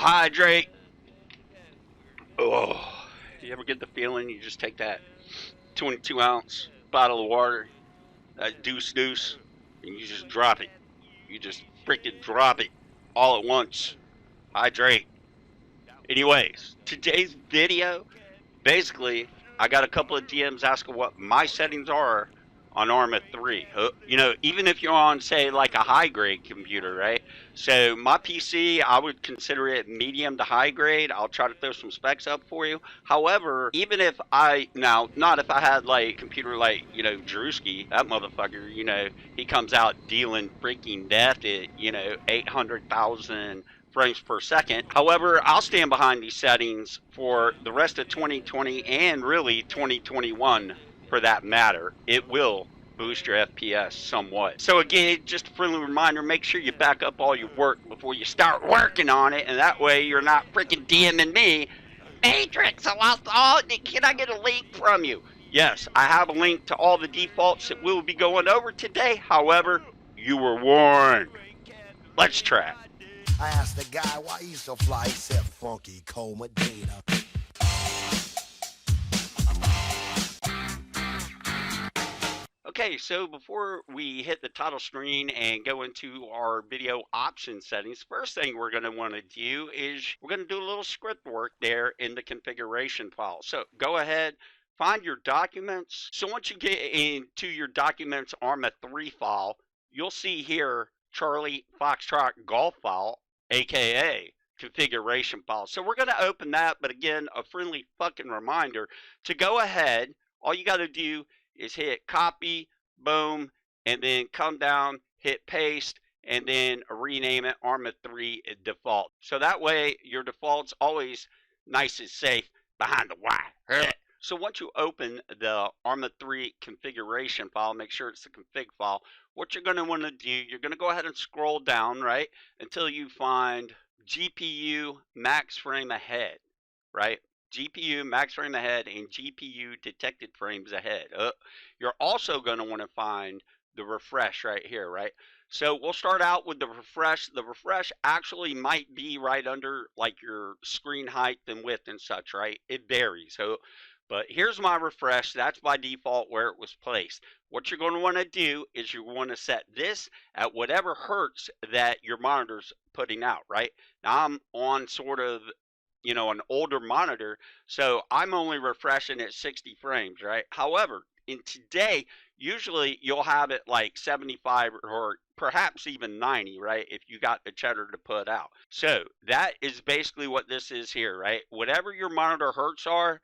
hydrate. Oh, you ever get the feeling you just take that 22-ounce bottle of water, that deuce, and you just drop it. You just freaking drop it all at once. Hydrate. Anyways, today's video, basically, I got a couple of DMs asking what my settings are on ArmA 3. You know, even if you're on, say, like a high-grade computer, right? So my PC, I would consider it medium to high-grade. I'll try to throw some specs up for you. However, even if not if I had, like, a computer like, you know, Drewski, that motherfucker, you know, he comes out dealing freaking death at, you know, 800,000 frames per second. However, I'll stand behind these settings for the rest of 2020 and really 2021 for that matter. It will boost your FPS somewhat. So again, just a friendly reminder, make sure you back up all your work before you start working on it, and that way you're not freaking DMing me, Matrix, I lost all, can I get a link from you? Yes, I have a link to all the defaults that we'll be going over today. However, you were warned. Let's try. I asked the guy why he's so fly, he said funky coma data. Okay, so before we hit the title screen and go into our video option settings, first thing we're going to want to do is we're going to do a little script work there in the configuration file. So go ahead, find your documents. So once you get into your documents ArmA 3 file, you'll see here Charlie Foxtrot Golf file, aka configuration file. So we're going to open that, but again, a friendly fucking reminder to go ahead. All you got to do is hit copy, boom, and then come down, hit paste, and then rename it ArmA 3 default. So that way your default's always nice and safe behind the wire. So once you open the ArmA 3 configuration file, make sure it's the config file. What you're going to want to do, you're going to go ahead and scroll down, right, until you find GPU max frame ahead, right? GPU max frame ahead and GPU detected frames ahead. You're also going to want to find the refresh right here, right? So we'll start out with the refresh. The refresh actually might be right under like your screen height and width and such, right? It varies. But here's my refresh. That's by default where it was placed. What you're going to want to do is you want to set this at whatever hertz that your monitor's putting out, right? Now I'm on sort of, you know, an older monitor, so I'm only refreshing at 60 frames, right? However, in today, usually you'll have it like 75 or perhaps even 90, right? If you got the cheddar to put out. So that is basically what this is here, right? Whatever your monitor hertz are,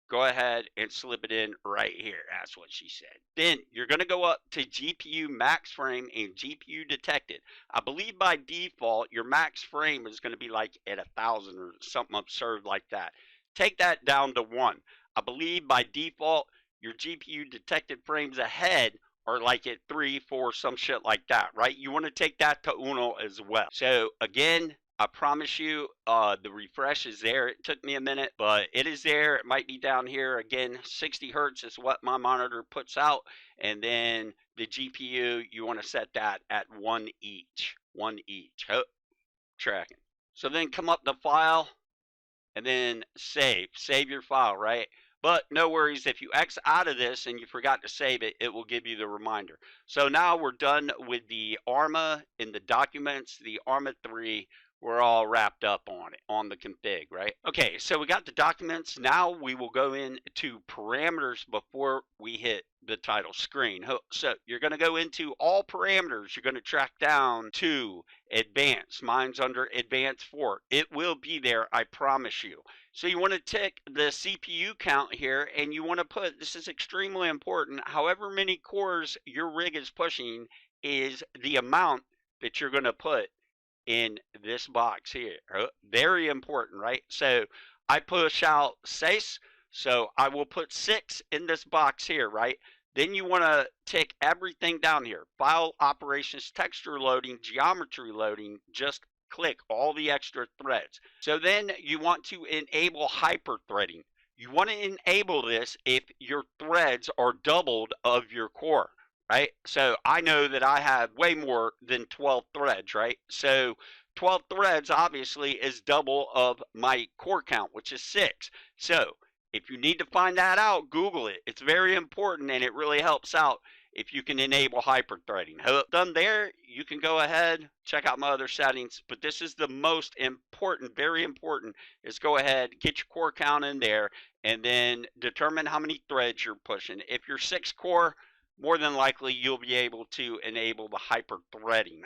go ahead and slip it in right here. That's what she said. Then you're going to go up to GPU max frame and GPU detected. I believe by default, your max frame is going to be like at 1,000 or something absurd like that. Take that down to 1. I believe by default, your GPU detected frames ahead are like at 3, 4, some shit like that, right? You want to take that to uno as well. So again, I promise you, the refresh is there. It took me a minute, but it is there. It might be down here. Again, 60 hertz is what my monitor puts out. And then the GPU, you want to set that at 1 each. 1 each. Oh, tracking. So then come up to File, and then Save. Save your file, right? But no worries, if you X out of this and you forgot to save it, it will give you the reminder. So now we're done with the ArmA in the documents, the ArmA 3. We're all wrapped up on it, on the config, right? Okay, so we got the documents. Now we will go into parameters before we hit the title screen. So you're going to go into all parameters. You're going to track down to advanced. Mine's under advanced 4. It will be there, I promise you. So you want to tick the CPU count here, and you want to put, this is extremely important, however many cores your rig is pushing is the amount that you're going to put in this box here. Very important, right? So I push out 6, so I will put 6 in this box here, right? Then you want to tick everything down here. File operations, texture loading, geometry loading, just click all the extra threads. So then you want to enable hyper-threading. You want to enable this if your threads are doubled of your core, right? So I know that I have way more than 12 threads, right? So 12 threads obviously is double of my core count, which is 6. So if you need to find that out, Google it. It's very important, and it really helps out if you can enable hyperthreading. Done there, you can go ahead, check out my other settings, but this is the most important, very important, is go ahead, get your core count in there, and then determine how many threads you're pushing. If you're 6 core, more than likely you'll be able to enable the hyper threading.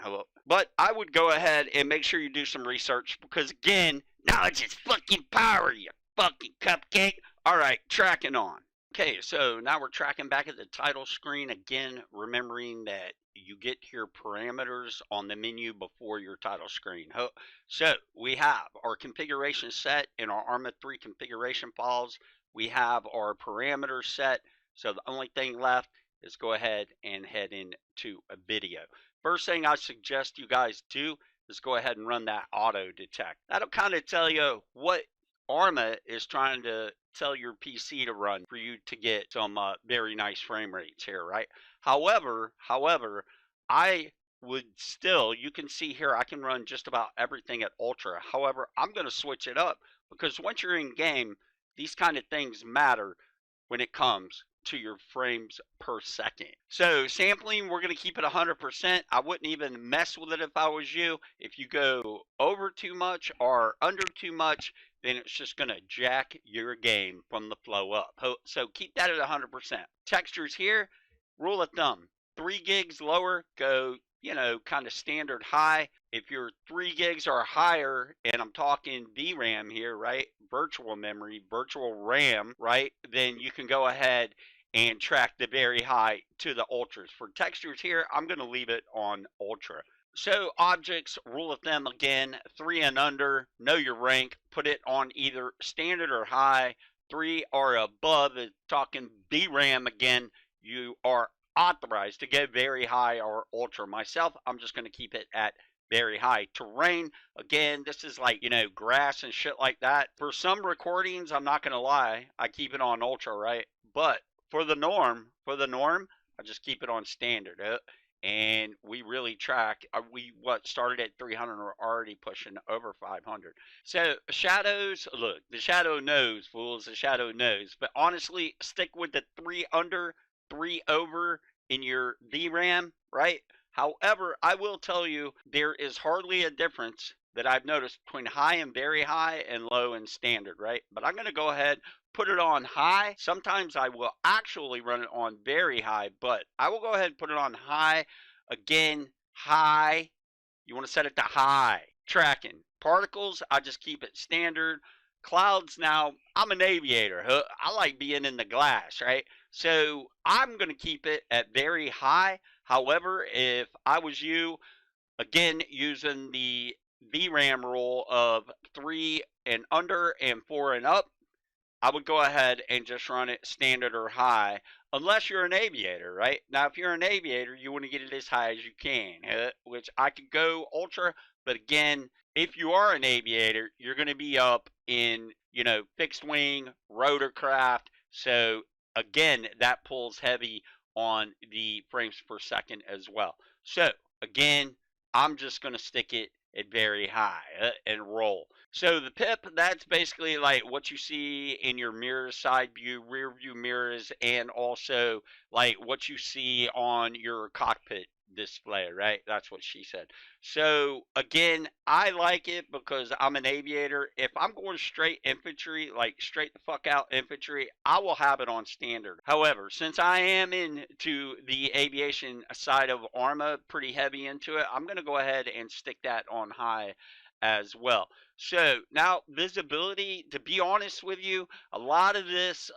But I would go ahead and make sure you do some research, because again, knowledge is fucking power, you fucking cupcake. All right, tracking on. Okay, so now we're tracking back at the title screen again, remembering that you get your parameters on the menu before your title screen. So we have our configuration set in our ArmA 3 configuration files. We have our parameters set. So the only thing left is go ahead and head into a video. First thing I suggest you guys do is go ahead and run that auto detect. That'll kind of tell you what ArmA is trying to tell your PC to run for you to get some very nice frame rates here, right? However, I would still, you can see here, I can run just about everything at ultra. However, I'm going to switch it up, because once you're in game, these kind of things matter when it comes to your frames per second. So sampling, we're going to keep it 100%. I wouldn't even mess with it if I was you. If you go over too much or under too much, then it's just going to jack your game from the flow up. So keep that at 100%. Textures here, rule of thumb, 3 gigs lower, go, kind of standard high. If you're 3 gigs or higher, and I'm talking VRAM here, right? Virtual memory, virtual RAM, right? Then you can go ahead and track the very high to the ultras. For textures here, I'm going to leave it on ultra. So objects, rule of thumb again, 3 and under, know your rank, put it on either standard or high. 3 or above, talking VRAM again, you are authorized to go very high or ultra. Myself, I'm just going to keep it at very high. Terrain, again, this is like, grass and shit like that. For some recordings, I'm not going to lie, I keep it on ultra, right? But for the norm, I just keep it on standard. And we really track. We started at 300, we're already pushing over 500. So shadows, look, the shadow knows, fools, the shadow knows. But honestly, stick with the 3 under, 3 over in your VRAM, right? However, I will tell you, there is hardly a difference that I've noticed between high and very high and low and standard, right? But I'm going to go ahead, put it on high. Sometimes I will actually run it on very high, but I will go ahead and put it on high. Again, high. You want to set it to high. Tracking. Particles, I just keep it standard. Clouds, now, I'm an aviator. I like being in the glass, right? So I'm going to keep it at very high. However, if I was you, again, using the VRAM rule of 3 and under and 4 and up, I would go ahead and just run it standard or high, unless you're an aviator, right? Now, if you're an aviator, you want to get it as high as you can, which I could go ultra, but again, if you are an aviator, you're going to be up in, fixed wing, rotorcraft, so again, that pulls heavy on the frames per second as well. So, again, I'm just going to stick it at very high and roll. So the PIP, that's basically like what you see in your mirrors, side view, rear view mirrors, and also like what you see on your cockpit display, right? That's what she said. So again, I like it because I'm an aviator. If I'm going straight infantry, like straight the fuck out infantry, I will have it on standard. However, since I am into the aviation side of ArmA, pretty heavy into it, I'm going to go ahead and stick that on high as well. So now visibility, to be honest with you, a lot of this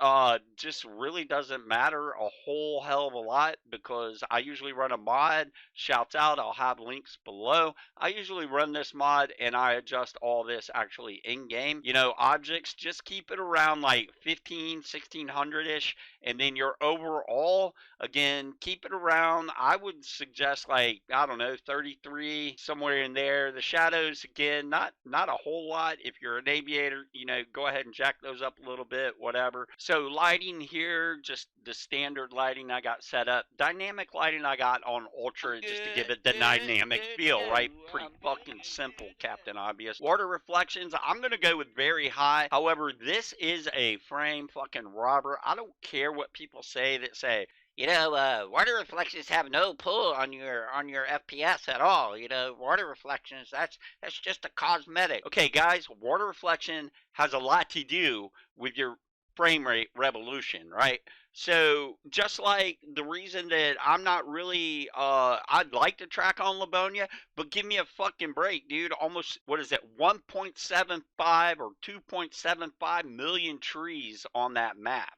just really doesn't matter a whole hell of a lot, because I usually run a mod. Shouts out, I'll have links below. I usually run this mod and I adjust all this actually in game. Objects, just keep it around like 1600-ish, and then your overall, again, keep it around, I would suggest like, I don't know, 33, somewhere in there. The shadows, again, Again, not a whole lot. If you're an aviator, you know, go ahead and jack those up a little bit, whatever. So lighting here, just the standard lighting I got set up. Dynamic lighting I got on ultra just to give it the dynamic feel, right? Pretty fucking simple, Captain Obvious. Water reflections, I'm gonna go with very high. However, this is a frame fucking robber. I don't care what people say that say, you know, water reflections have no pull on your FPS at all. You know, water reflections, that's just a cosmetic. Okay, guys, water reflection has a lot to do with your frame rate revolution, right? So just like the reason that I'm not really, I'd like to track on Livonia, but give me a fucking break, dude. Almost, what is it, 1.75 or 2.75 million trees on that map.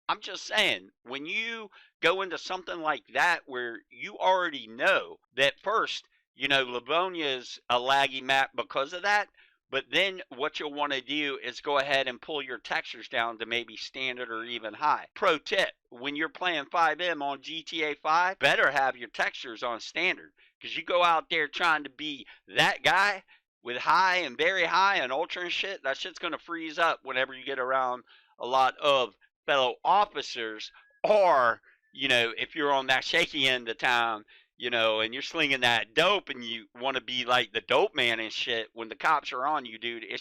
I'm just saying, when you go into something like that where you already know that first, you know, Livonia's a laggy map because of that, but then what you'll want to do is go ahead and pull your textures down to maybe standard or even high. Pro tip, when you're playing 5M on GTA 5, better have your textures on standard, because you go out there trying to be that guy with high and very high and ultra and shit, that shit's going to freeze up whenever you get around a lot of fellow officers, or, you know, if you're on that shaky end of town, you know, and you're slinging that dope and you want to be like the dope man and shit, when the cops are on you, dude, it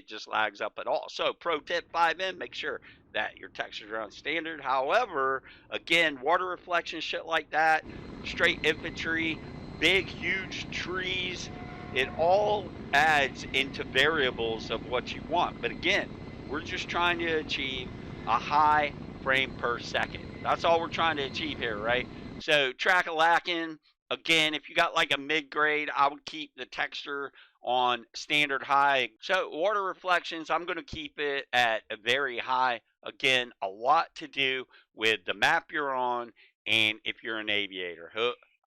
just lags up at all. So pro tip 5M, make sure that your textures are on standard. However, again, water reflection, shit like that, straight infantry, big huge trees, it all adds into variables of what you want. But again, we're just trying to achieve a high frame per second. That's all we're trying to achieve here, right? So track-a-lacking, again, if you got like a mid-grade, I would keep the texture on standard high. So water reflections, I'm going to keep it at a very high. Again, a lot to do with the map you're on and if you're an aviator.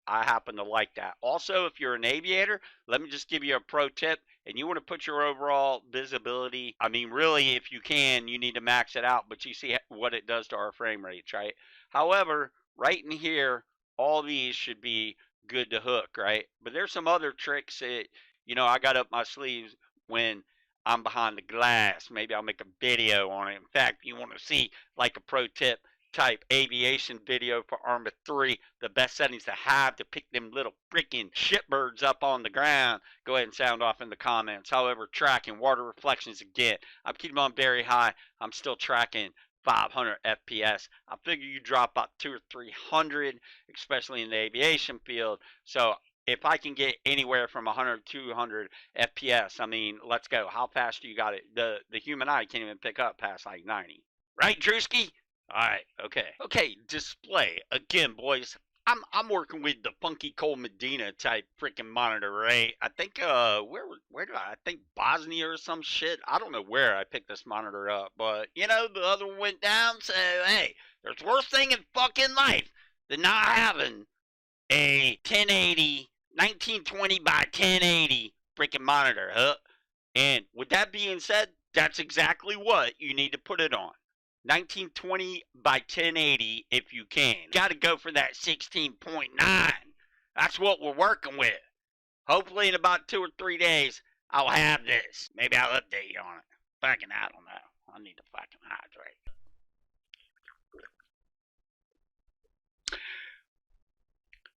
I happen to like that. Also, if you're an aviator, let me just give you a pro tip. And you want to put your overall visibility, I mean, really, if you can, you need to max it out, but you see what it does to our frame rates, right? However, right in here, all these should be good to hook, right? But there's some other tricks that, you know, I got up my sleeves when I'm behind the glass. Maybe I'll make a video on it. In fact, you want to see like a pro tip type aviation video for ArmA 3, the best settings to have to pick them little freaking shitbirds up on the ground, go ahead and sound off in the comments. However, tracking water reflections, again, I'm keeping them on very high. I'm still tracking 500 FPS. I figure you drop about 200 or 300, especially in the aviation field. So if I can get anywhere from 100 to 200 FPS, I mean, let's go. How fast do you got it? The human eye can't even pick up past like 90. Right, Drewski? All right, okay, display. Again, boys, I'm working with the Funky Cole Medina type freaking monitor, right? I think where do I think Bosnia or some shit. I don't know where I picked this monitor up, but you know, the other one went down, so hey, there's worse thing in fucking life than not having a 1080 1920 by 1080 freaking monitor, huh? And with that being said, that's exactly what you need to put it on. 1920 by 1080 if you can. Got to go for that 16.9. That's what we're working with. Hopefully in about 2 or 3 days, I'll have this. Maybe I'll update you on it. Fucking, I don't know. I need to fucking hydrate.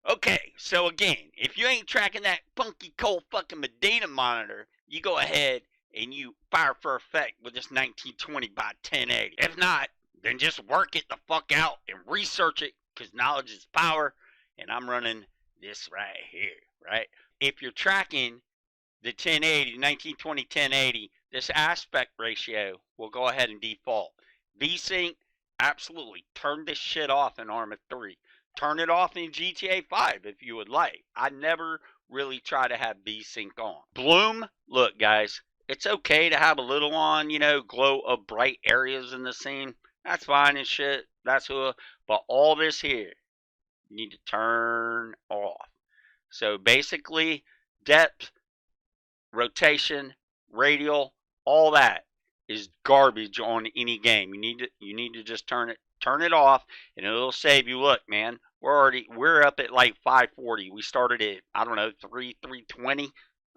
Okay, so again, if you ain't tracking that Funky Cole fucking Medina monitor, you go ahead and you fire for effect with this 1920 by 1080. If not, then just work it the fuck out and research it, because knowledge is power, and I'm running this right here, right? If you're tracking the 1080, 1920 1080, this aspect ratio will go ahead and default. VSync, absolutely. Turn this shit off in ArmA 3. Turn it off in GTA 5 if you would like. I never really try to have VSync on. Bloom, look guys, it's okay to have a little on, you know, glow of bright areas in the scene. That's fine and shit. That's cool. But all this here, you need to turn off. So basically, depth, rotation, radial, all that is garbage on any game. You need to just turn it off, and it'll save you. Look, man, we're up at like 540. We started at, I don't know, 320.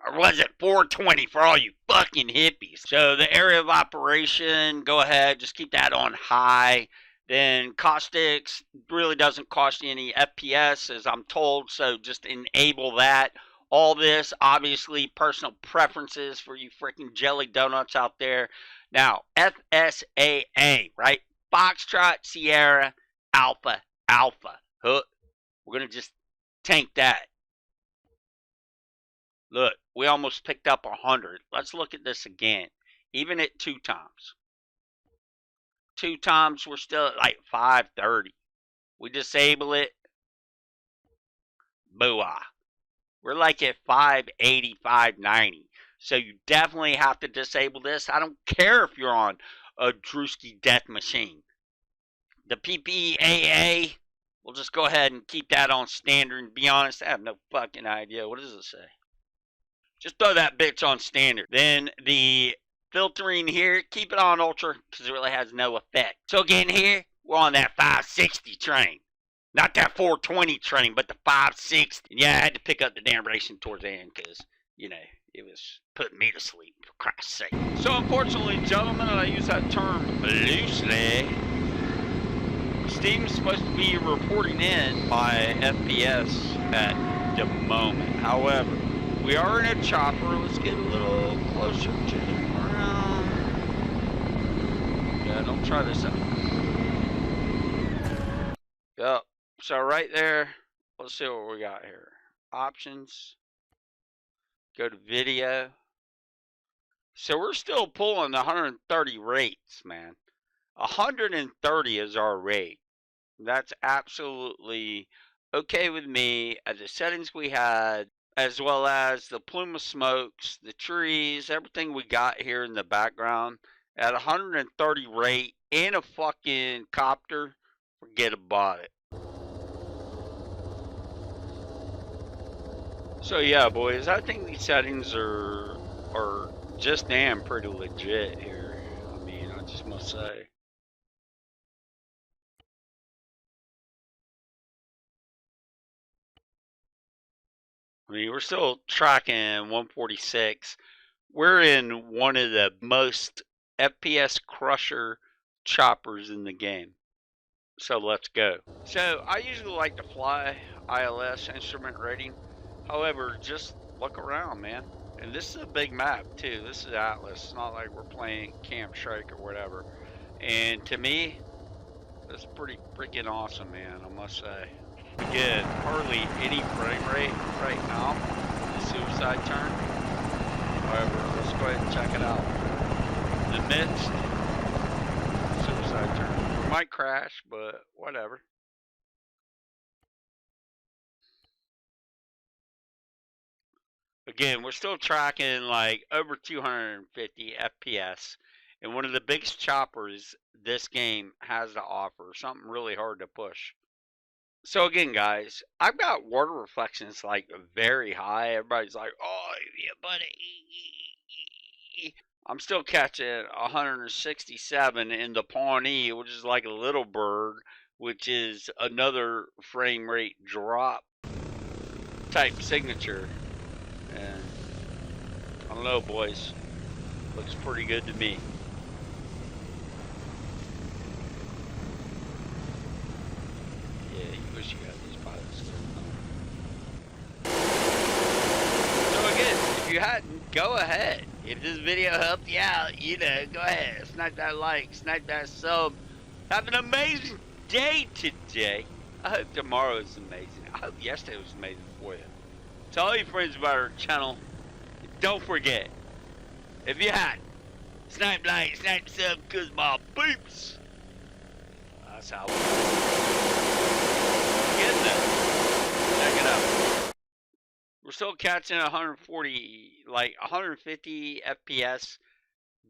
Or was it 420 for all you fucking hippies? So the area of operation, go ahead, just keep that on high. Then caustics really doesn't cost you any FPS, as I'm told, so just enable that. All this, obviously, personal preferences for you freaking jelly donuts out there. Now, FSAA, right? Foxtrot, Sierra, Alpha, Alpha. Huh. We're going to just tank that. Look, we almost picked up 100. Let's look at this again. Even at 2 times. 2 times, we're still at like 530. We disable it. Booah. We're like at 580, 590. So you definitely have to disable this. I don't care if you're on a Drewski death machine. The PPAA, we'll just go ahead and keep that on standard. And be honest, I have no fucking idea. What does it say? Just throw that bitch on standard. Then the filtering here, keep it on ultra because it really has no effect. So again here, we're on that 560 train. Not that 420 train, but the 560. Yeah, I had to pick up the damn racing towards the end because, you know, it was putting me to sleep, for Christ's sake. So unfortunately, gentlemen, and I use that term loosely, Steam's supposed to be reporting in my FPS at the moment. However, we are in a chopper. Let's get a little closer to the ground. Yeah, don't try this out. Yep. So right there, let's see what we got here. Options. Go to video. So we're still pulling the 130 rates, man. 130 is our rate. That's absolutely okay with me. As the settings we had, as well as the plume of smokes, the trees, everything we got here in the background at 130 rate in a fucking copter, forget about it. So yeah, boys, I think these settings are just damn pretty legit here. I mean, I just must say. I mean, we're still tracking 146. We're in one of the most FPS crusher choppers in the game. So let's go. So I usually like to fly ILS instrument rating. However, just look around, man. And this is a big map too. This is Atlas. It's not like we're playing Camp Strike or whatever. And to me, that's pretty freaking awesome, man, I must say. Again, hardly any frame rate right now. The suicide turn. However, let's go ahead and check it out. The midst, suicide turn. We might crash, but whatever. Again, we're still tracking like over 250 FPS. And one of the biggest choppers this game has to offer. Something really hard to push. So again, guys, I've got water reflections like very high. Everybody's like, "Oh, yeah, buddy." I'm still catching 167 in the Pawnee, which is like a little bird, which is another frame rate drop type signature. And I don't know, boys. Looks pretty good to me. You got these pilots. So again, if you hadn't, go ahead. If this video helped you out, you know, go ahead. Snipe that like, snipe that sub. Have an amazing day today. I hope tomorrow is amazing. I hope yesterday was amazing for you. Tell all your friends about our channel. And don't forget, if you hadn't, snipe like, snipe sub, cause my peeps. That's how check it out. We're still catching 140, like 150 FPS,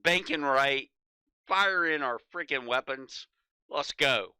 banking right, firing our freaking weapons. Let's go.